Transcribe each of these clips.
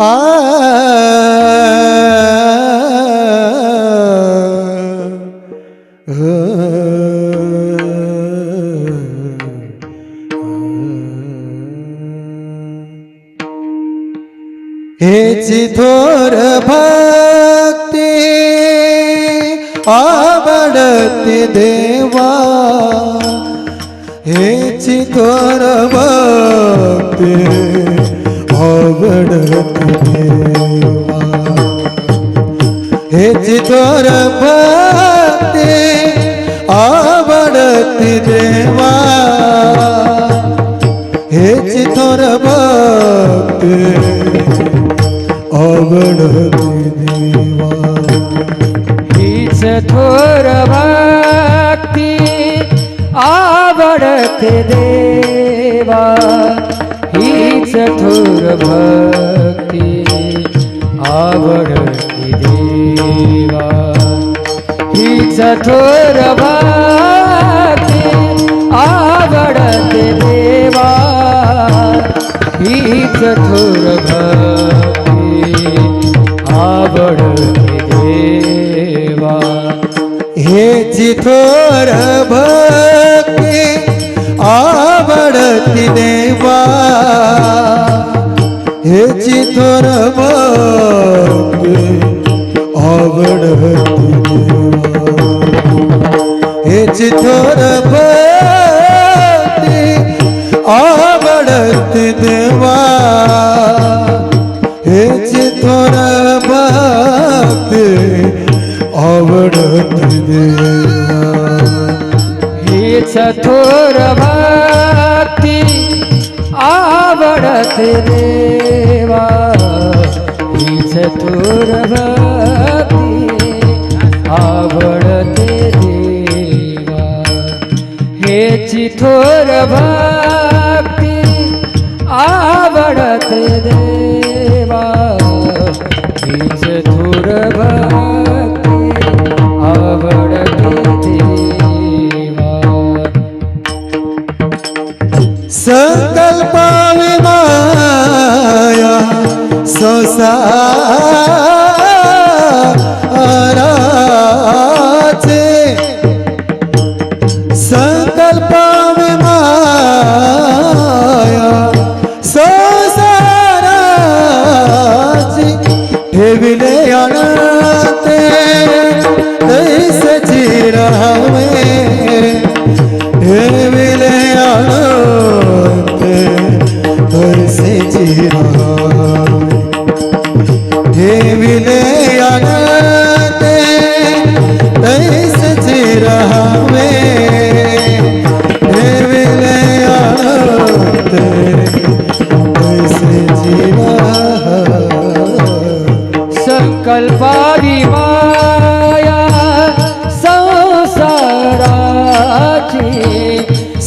आ हेची थोर भक्ती आवडती देवा, हेची थोर भक्ती आवडती देवा, हेची थोर भक्ती आवडती देवा, हेची थोर भक्ती आवडती देवा, हीच थोर भक्ती आवडते देवा, हीच थोर भक्ती आवडते देवा, हीच थोर भक्ती आवडते देवा, हीच थोर भक्ती आवडते देवा, हेची थोर भक्ती आवडती देवा, हेची थोर भक्ती आवडती देवा, हेची थोर भक्ती आवडती देवा, हेची थोर भक्ती आवडती देवा, हीच थोर भक्ती आवडते देवा, हीच थोर भक्ती आवडते देवा, हेची थोर भक्ती आवडते देवा, हीच थोर भक्ती आवडते देवा, संकल्प विमाया संसाराचे, संकल्प विमाया संसाराची, ठेविले अनंते तैसेची राहावे, ठेविले अनंते तैसेची राहावे, ठेविले अनंते तैसेची राहावे, ठेविले अनंते तैसेची राहावे, संकल्पादी माया संसाराची,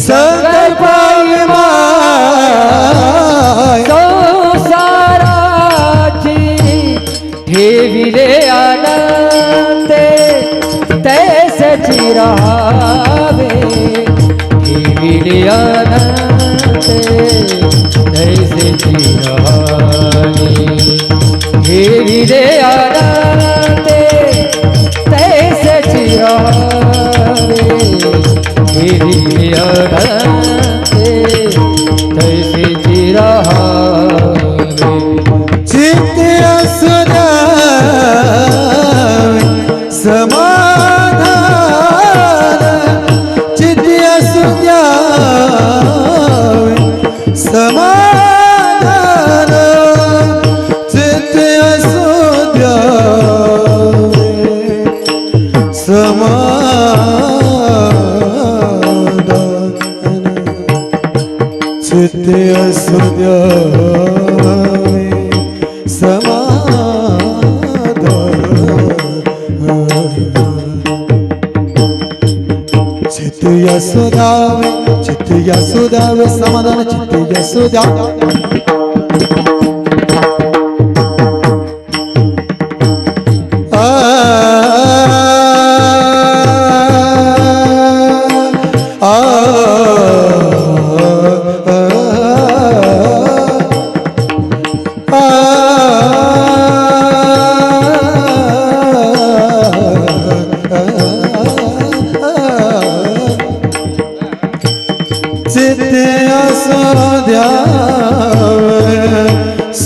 संकल्प विमाया संसाराची, ठेविले अनंते तैसेची राहावे, ठेविले अनंते तैसेची राहावे, ठेविले अनंते तैसेची राहावे, ठेविले अनंते तैसेची राहावे, चित्ते असू द्यावे समाधान, चित्ते असू द्यावे समाधान, चित्ते असू द्यावे समाधान, चित्ते असू द्यावे समाधान, चित्ते असू द्यावे, चित्ते असू द्यावे समाधान, चित्ते असू द्यावे, आ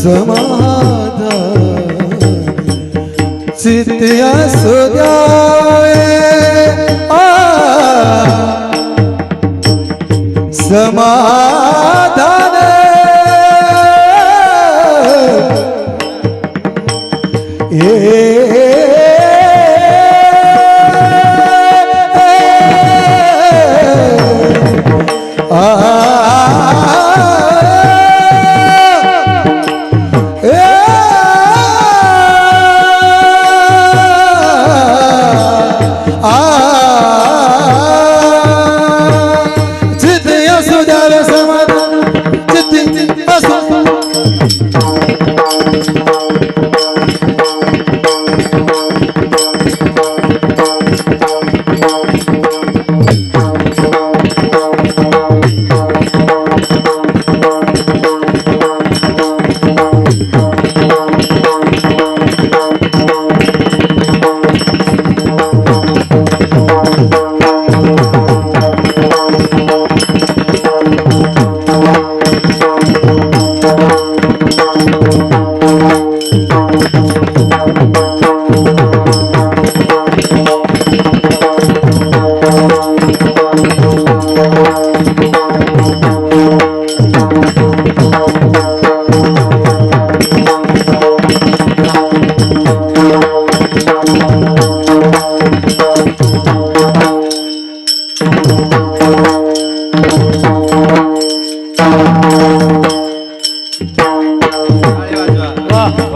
समाधान चित्त असू द्यावे समाधान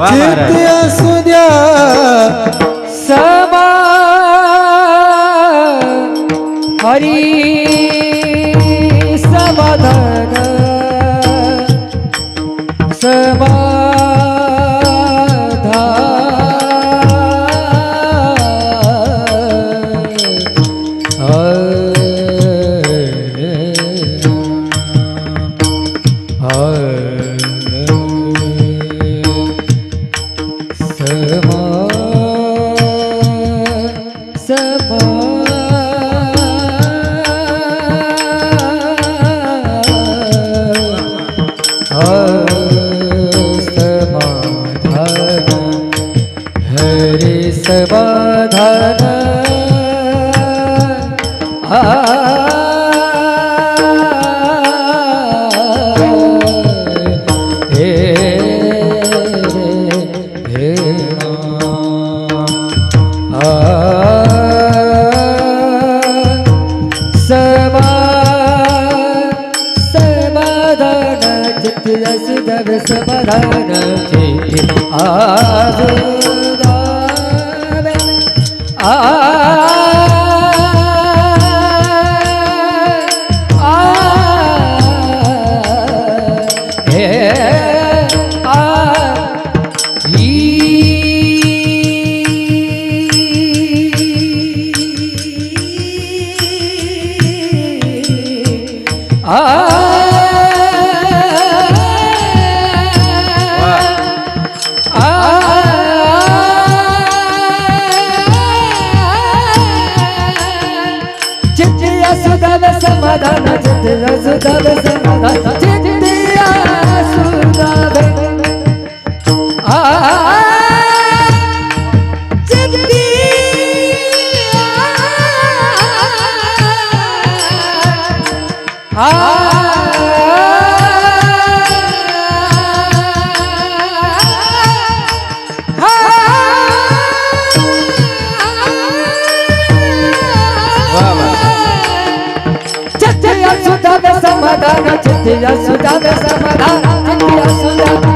चित्त असू द्या समा हरी समाधान हरे समाधान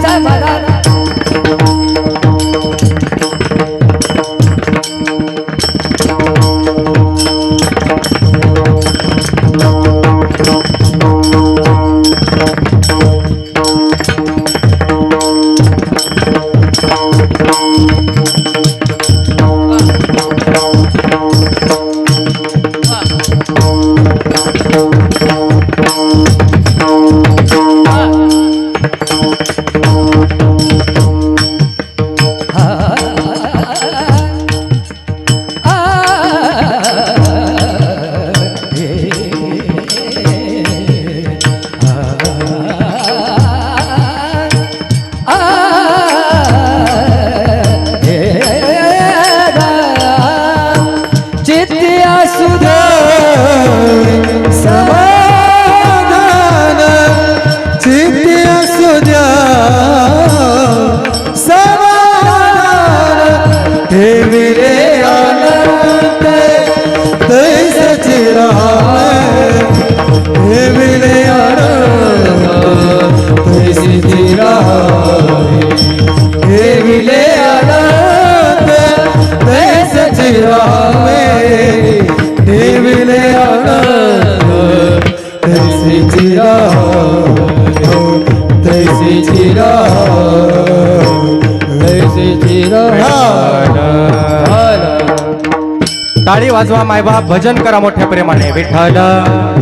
समाधान देविले आनंद तैसे चिरावे देविले आनंद तैसे चिरावे तैसे चिरावे टाळी वाजवा मायबाप भजन करा मोठ्या प्रेमाने विठ्ठल